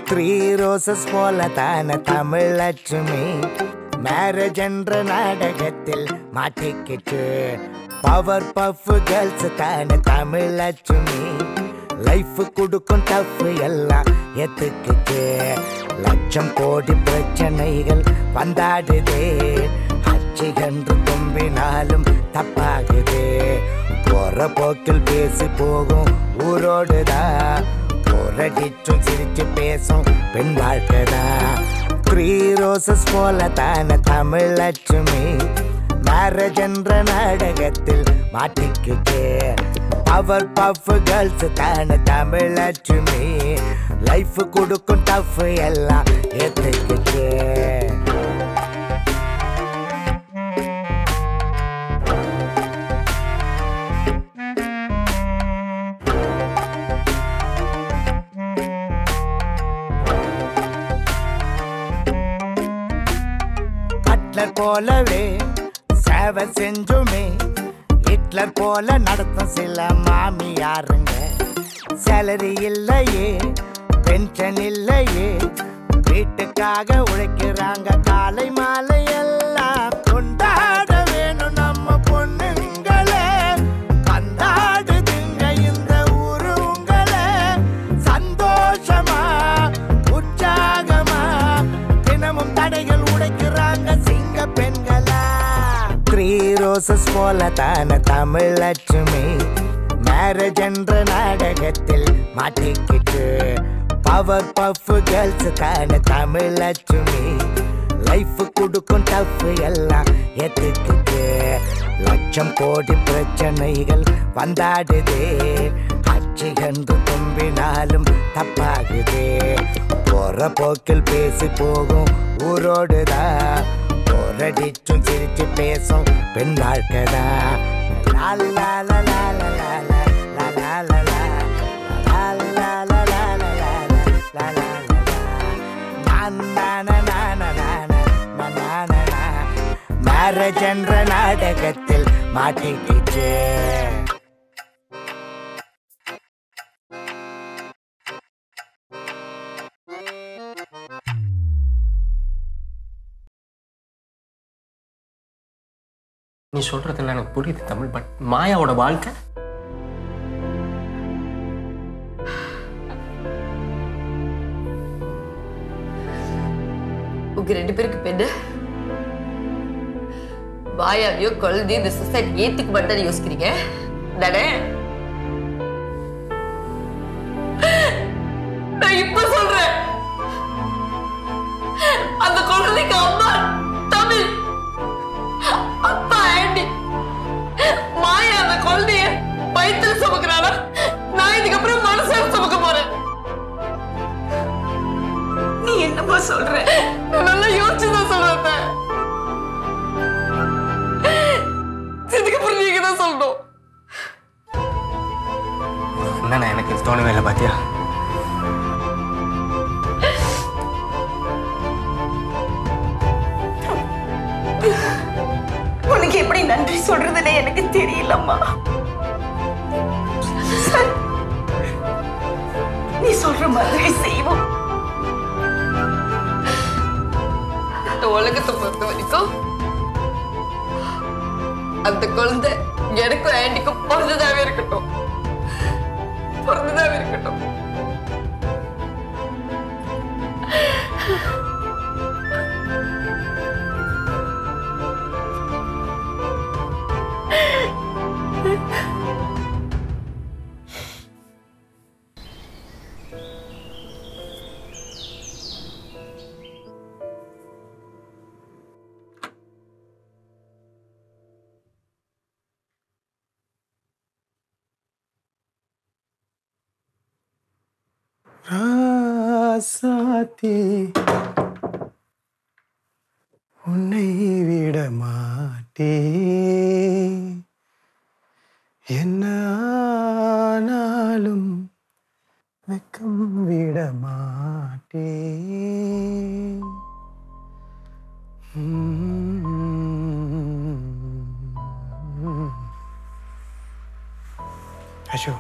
Three roses போல தான Tamil Lakshmi marriage என்ற நாடகத்தில் மாட்டிக்கிட்டு பவர் பஃப் கேர்ள்ஸ் தான தமிழ் லட்சுமி லைஃப் கொடுக்கும் டஃப் எல்லாம் எத்துக்கிட்டு லட்சம் கோடி பிரச்சனைகள் வந்தாடுதே அச்சு என்று தும்பினாலும் தப்பாகுது போற போக்கில் பேசி போகும் ஊரோடுதான் போரடிச்சும் சிரிச்சு பேசும் பெண் வாழ்க்கைதான் த்ரீ ரோசஸ் போல தான தமிழ் லட்சுமி மேரேஜ் என்ற நாடகத்தில் மாட்டிக்கிட்டு பவர் பஃப் கேர்ள்ஸ் தான தமிழ் லட்சுமி லைஃப் கொடுக்கும் டஃப் எல்லாம் ஏத்துக்கிட்டு போலவே சேவை செஞ்சுமே ஹிட்லர் போல நடத்தும் சில மாமியாருங்க சேலரி இல்லையே பென்ஷன் இல்லையே வீட்டுக்காக உழைக்கிறாங்க காலை மாலை எல்லாம் கொண்டாட வேணும் நம்ம பொண்ணுங்களே கண்டாடுதுங்க இந்த ஊரு உங்களே சந்தோஷமா உற்சாகமா தினமும் தடைகள் உடைக்கிறாங்க பெண்களா த்ரீ ரோசஸ் போல தான தமிழ் லட்சுமி மேரேஜ் என்ற நாடகத்தில் மாட்டிக்கிட்டு பவர் பஃப் கேர்ள்ஸ் தான தமிழ் லட்சுமி லைஃப் கொடுக்கும் டஃப் எல்லாம் ஏத்துக்கிட்டு லட்சம் கோடி பிரச்சனைகள் வந்தாடுதே அச்சு என்று தும்பினாலும் தப்பாகுதே போற போக்கில் பேசி போகும் ஊரோடுதான் போரடிச்சும் சிரிச்சு பேசும் பெண் வாழ்க்கைதான் மேரேஜ் என்ற நாடகத்தில் மாட்டிக்கிச்சு நீ சொல்றதெல்லாம் எனக்கு புரியுது தமிழ். பட் மாயாவோட வாழ்க்கை உங்க ரெண்டு பேருக்கு பெண்ணு மாயாவையோ குழந்தையும் இந்த சொசைட்டி ஏத்துக்க மாட்டேன்னு யோசிக்கிறீங்க தானே? நான் இப்ப சொல்றேன், அந்த குழந்தைக்கு அம்மா தமிழ், அப்பா ஆண்டி. மாயா அந்த குழந்தைய வயிற்றுல சுமக்கிறானா? நான் இதுக்கப்புறம் மனசார சுமக்க போறேன். நீ என்னமா சொல்ற? நல்லா யோசிச்சுதான் சொல்றேன். இதுக்கப்புறம் நீங்க தான் சொல்லணும். என்ன எனக்கு தோணவே இல்லை பாத்தியா? உனக்கு எப்படி நன்றி சொல்றதுன்னு எனக்கு தெரியலம்மா. நீ சொல்ற மாதிரி செய்வோம். உலகத்தை பொறுத்த வரைக்கும் அந்த குழந்தை எனக்கும் ஆண்டிக்கும் பிறந்ததாவே இருக்கட்டும், பிறந்ததாவே இருக்கட்டும். ராசாத்தி உன்னை விட மாட்டே, என்ன ஆனாலும் வெக்க பக்கம் விட மாட்டேன். அஷோ,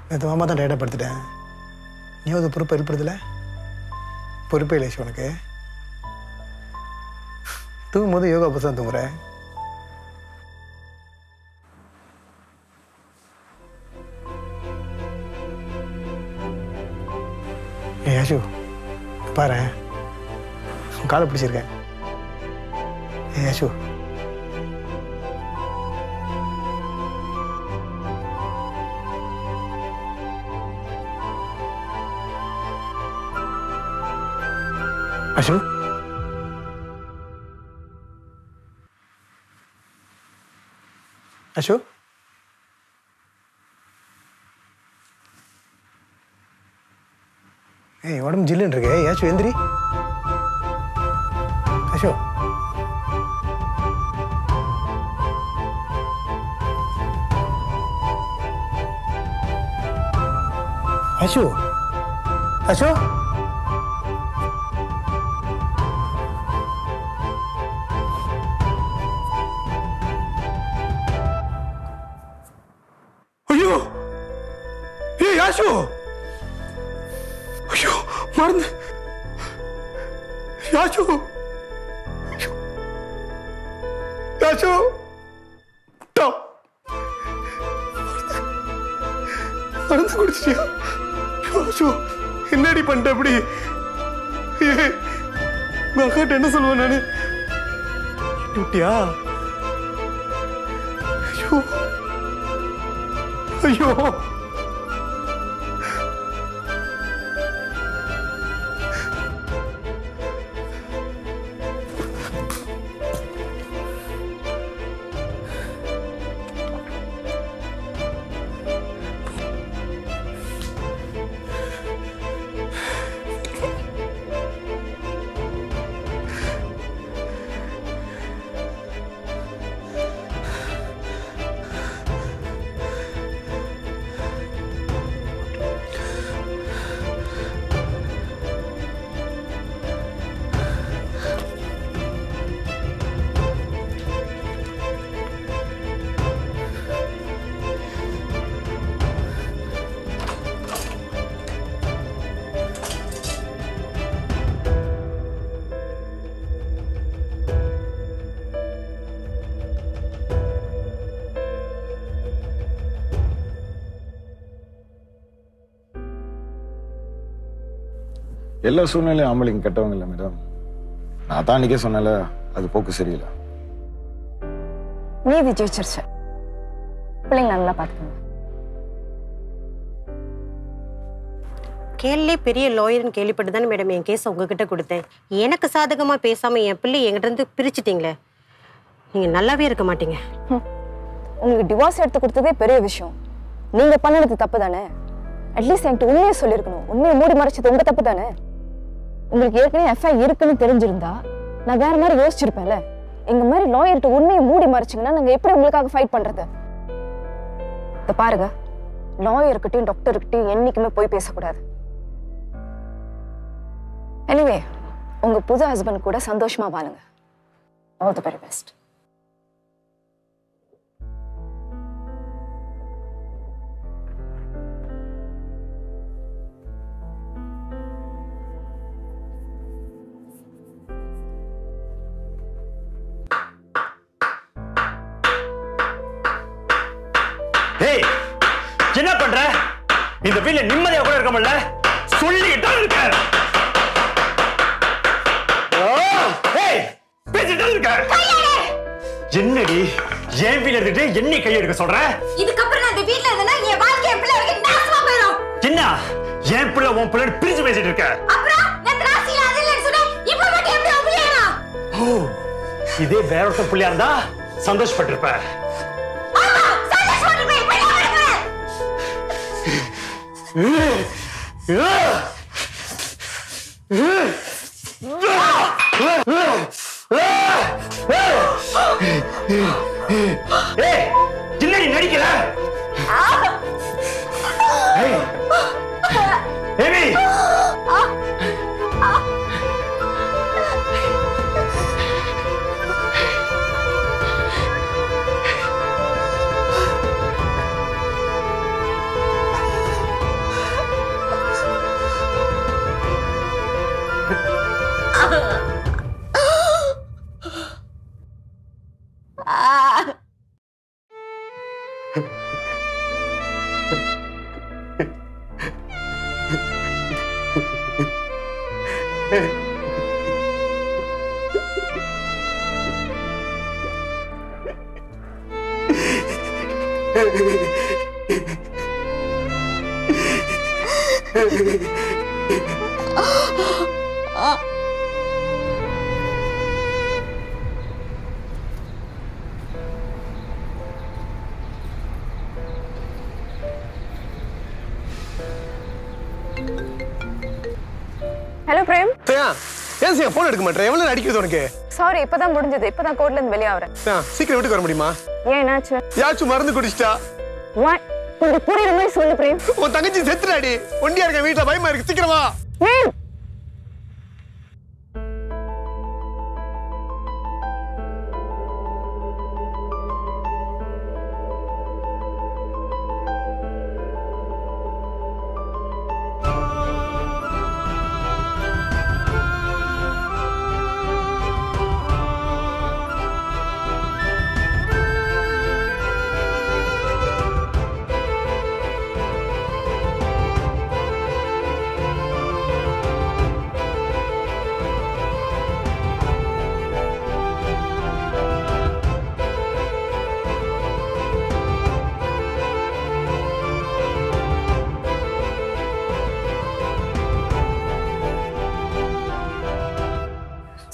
நேற்று மாமா தான் டயர்டாக படுத்துட்டேன். நீ அது பொறுப்பை எழுப்படுத்தல? பொறுப்பே இல்லை உனக்கு. தூங்கும் போது யோகா புத்தகம் தூங்குறேன். ஏ அஷு, பாரு காலை பிடிச்சிருக்கேன். ஏ அஷு, அஷு, அஷு, ஏய் உடம்பு ஜில்லுன்னு இருக்கு. ஏச்சு எந்திரி. அஷு, அஷு, அஷு, ஐயோ, ஏய் அஷு, ஐயோ மறந்து. யாச்சு, யாச்சு, மறந்து குடிச்சிட்டியா? யாச்சு, என்னடி பண்ணிட்ட அப்படி? உங்க அக்காட்ட என்ன சொல்லுவேன் நானு? விட்டியா? ஐயோ, ஐயோ, எல்லா சூழ்நிலையும் ஆம்பளைங்க கெட்டவங்க இல்லை மேடம். நான் தான் அன்னைக்கே சொன்னல, அது போக்கு சரியில்லை. நீதி ஜெயிச்சிருச்சு. பிள்ளைங்க நல்லா பார்த்துக்கோங்க. கேள்வி பெரிய லாயர்னு கேள்விப்பட்டு தானே மேடம் என் கேஸை உங்ககிட்ட கொடுத்தேன். எனக்கு சாதகமாக பேசாமல் என் பிள்ளை என்கிட்ட இருந்து பிரிச்சுட்டீங்களே, நீங்கள் நல்லாவே இருக்க மாட்டீங்க. உங்களுக்கு டிவோர்ஸ் எடுத்து கொடுத்ததே பெரிய விஷயம். நீங்கள் பண்ணது தப்பு தானே? அட்லீஸ்ட் என்கிட்ட உண்மையை சொல்லியிருக்கணும். உண்மையை மூடி மறைச்சது உங்கள் தப்பு தானே? உங்களுக்கு ஏற்கனவே எஃப்ஐஆர் இருக்குன்னு தெரிஞ்சிருந்தா நான் வேற மாதிரி யோசிச்சிருப்பேன்ல. எங்க மாதிரி லாயர்கிட்ட உண்மையை மூடி மறைச்சிங்கன்னா நாங்கள் எப்படி உங்களுக்காக ஃபைட் பண்றது? இதை பாருங்க, லாயர்கிட்டையும் டாக்டர்கிட்டையும் என்னைக்குமே போய் பேசக்கூடாது. எனிவே, உங்க புது ஹஸ்பண்ட் கூட சந்தோஷமா வாழுங்க. All the very best. என்ன பண்ற? இந்த வீட்ல நிம்மதியா கூட இருக்க முடியல. சொல்லிட்டா இருக்க. பேசிட்டா இருக்க. என்னடி என் வீட்ல இருந்துட்டு என்னை கை எடுக்க சொல்ற? இதுக்கப்புறம் நான் இந்த வீட்ல இருந்தேன்னா என் வாழ்க்கை என் பிள்ளை வரைக்கும் நாசமா போயிடும். என்ன என் பிள்ளை உன் பிள்ளை பிரிச்சு பேசிட்டு இருக்க? அப்புறம் நான் ராசியில அதில்லைன்னு சொன்னேன். இப்போ மட்டும் எப்படி அப்படியேனா? ஓ, இதே வேற ஒருத்த பிள்ளையா இருந்தா சந்தோஷப்பட்டிருப்ப. என்னடி நடிக்கல? Hello frame. ஏன் சியா போன் எடுக்க மாட்டேன்? எவ்வளவு அடிக்குது உனக்கு? சாரி, இப்பதான் முடிஞ்சது. இப்பதான் கோர்ட்ல இருந்து வெளியே ஆவறேன். சீக்கிரம் வீட்டுக்கு வர முடியுமா? ஏன் என்னாச்சு? யாச்சும் மருந்து குடிச்சிட்டா? கொஞ்சம் புரியுற மாதிரி சொல்லு பிரேம். உன் தங்கச்சி செத்துறாடி. ஒண்டியா இருக்க, வீட்டுல பயமா இருக்கு. சீக்கிரமா.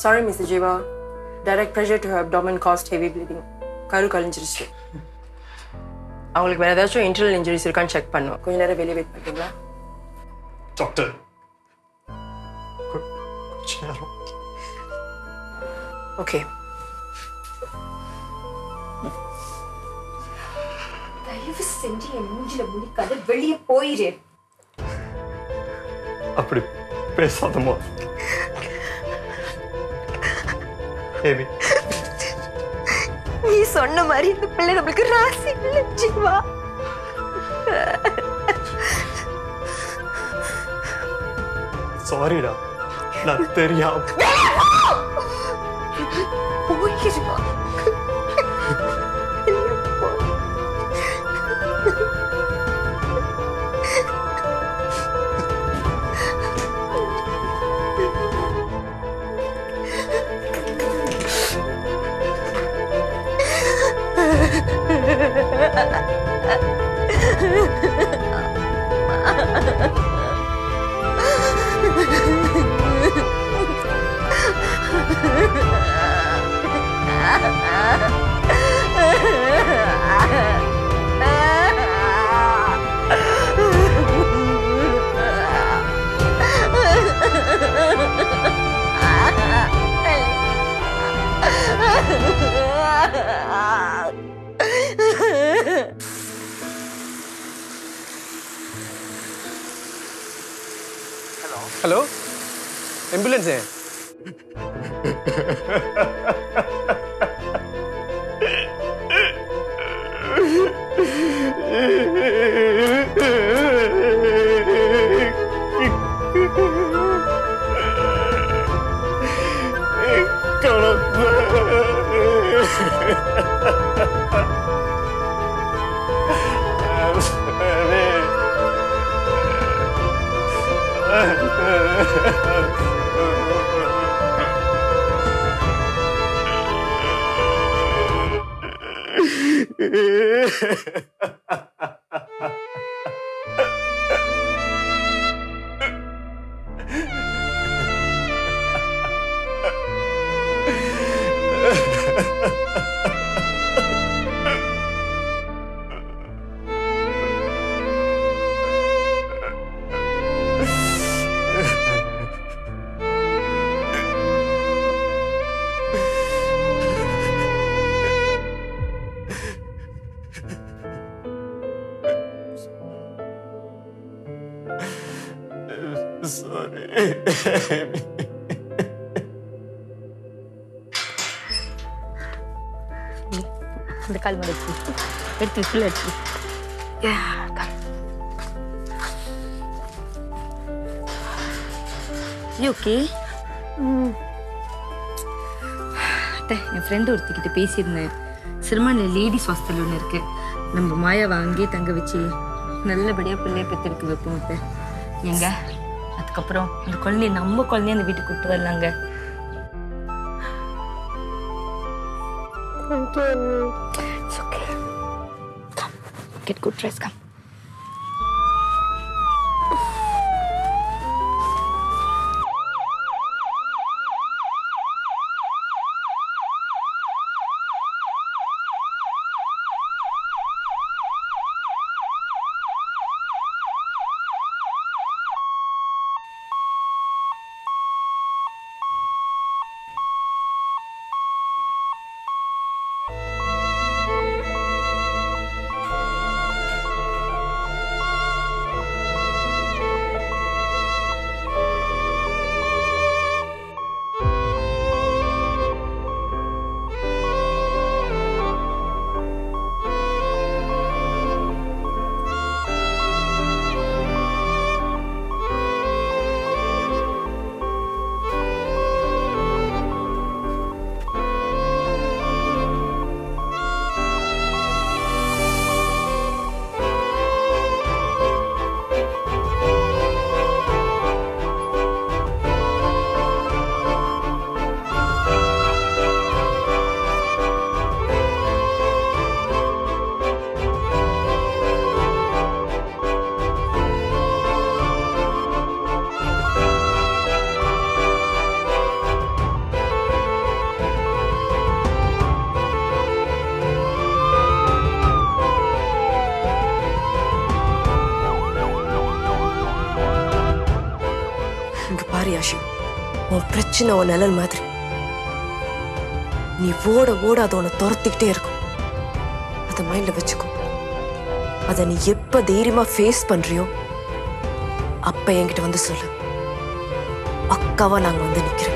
Sorry, Mr. Jiva. Direct pressure to her abdomen caused heavy bleeding. கரு கழிஞ்சிருச்சு. அவங்களுக்கு வேற ஏதாச்சும் இன்டர்னல் இன்ஜுரிஸ் இருக்கான்னு செக் பண்ணோம். கொஞ்ச நேரம் வெளியே வெயிட் பண்ணுறீங்களா? Doctor okay. தயவு செஞ்சு என் மூஞ்சில முடிக்காத, வெளியே போயிரு. அப்படி பேசாதமா. நீ சொன்ன மாதிரி இந்த பிள்ளை நம்மளுக்கு ராசி இல்லை ஜீவா. சாரிடா, நான் தெரியாம. போயிருவா. हेलो, एम्बुलेंस है? இந்த கால் மடக்கு எடுத்து ஃபுல் எடுத்து. ஓகே. என் ஃப்ரெண்டு ஒருத்திக்கிட்ட பேசியிருந்தேன். சிறுமானில் லேடிஸ் ஹாஸ்டல் ஒன்று இருக்கு. நம்ம மாயாவை அங்கேயே தங்க வச்சு நல்லபடியாக பிள்ளைய பெற்றெடுக்க வைப்போம். இப்போ எங்க அதுக்கப்புறம் இந்த குழந்தைய நம்ம குழந்தைய அந்த வீட்டுக்கு கூப்பிட்டு வரலாங்க. It's okay. Come, get good rest. Come. உன் பிரச்சனை உன் நிழல் மாதிரி. நீ ஓட ஓட அதை உன்னை துரத்திக்கிட்டே இருக்கும். அதை மைண்ட்ல வச்சுக்கோ. அதை நீ எப்ப தைரியமா ஃபேஸ் பண்றியோ அப்ப என்கிட்ட வந்து சொல்லு. அக்காவா நாங்க வந்து நிக்கிறோம்.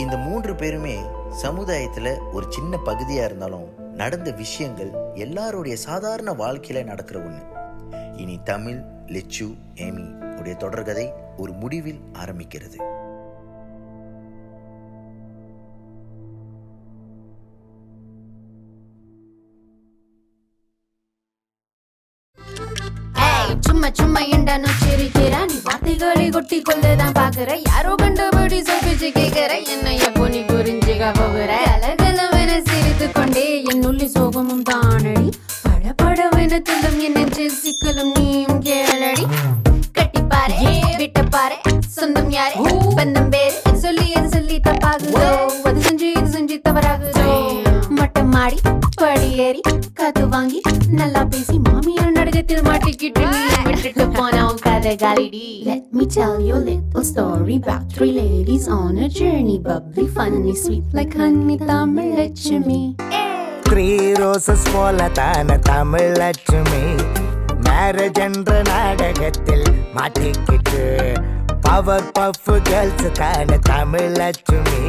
இந்த 3 பேருமே சமுதாயத்துல ஒரு சின்ன பகுதியா இருந்தாலும் நடந்த விஷயங்கள் எல்லாருடைய சாதாரண வாழ்க்கையில நடக்கிற ஒண்ணு. இனி தமிழ், லெச்சு, ஏமி உடைய தொடர்கதை ஒரு முடிவில் ஆரம்பிக்கிறது. சும்மா சும்மா எண்டானு சிரிக்கிற நீ வார்த்தைகளை கொட்டி கொள்ளுதான் பாக்குற. யாரோ கண்டபடி சொப்பிச்சு கேட்கிற என்ன எப்போ நீ புரிஞ்சுக்க போகிற. கலகலவென சிரித்து கொண்டே என் உள்ளி சோகமும் தானடி. படபடவென துள்ளும் என் நெஞ்சில் சிக்கலும் நீயும் கேளடி. கட்டிப்பாரு விட்டப்பாரு சொந்தம் யாரு பந்தம் பேரு சொல்லி எது சொல்லி தப்பாகுதோ. அது செஞ்சு இது செஞ்சு தவறாகுதோ. மட்டம் மாடி படி ஏறி காத்து வாங்கி நல்லா பேசி மாமியார் நடுகத்தில் மாட்டிக்கிட்டு விட்டுட்டு போனோம் கதை காலிடி. Let me tell you a little story about 3 ladies on a journey. Bubbly, funny, sweet like honey, Tamil Lakshmi. 3 roses போல தான தமிழ் லட்சுமி. மேரேஜ் என்ற நாடகத்தில் மாட்டிக்கிட்டு பவர் பஃப் கேர்ள்ஸ் தான தமிழ் லட்சுமி.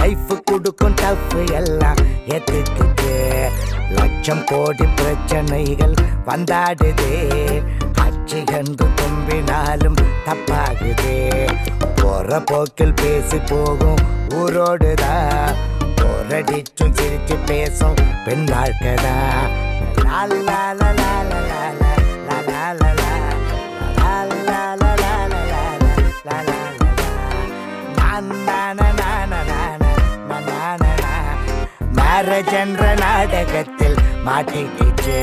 லைஃப் கொடுக்கும் டஃப் எல்லாம் எதுக்குது. லட்சம் கோடி பிரச்சனைகள் வந்தாடுதே. அச்சு என்று தும்பினாலும் தப்பாகுதே. போற போக்கில் பேசி போகும் ஊரோடுதா. போரடிச்சும் சிரிச்சு பேசும் பெண் வாழ்க்கதா. மேரேஜ் என்ற நாடகத்தில் மாட்டிக்கிச்சு.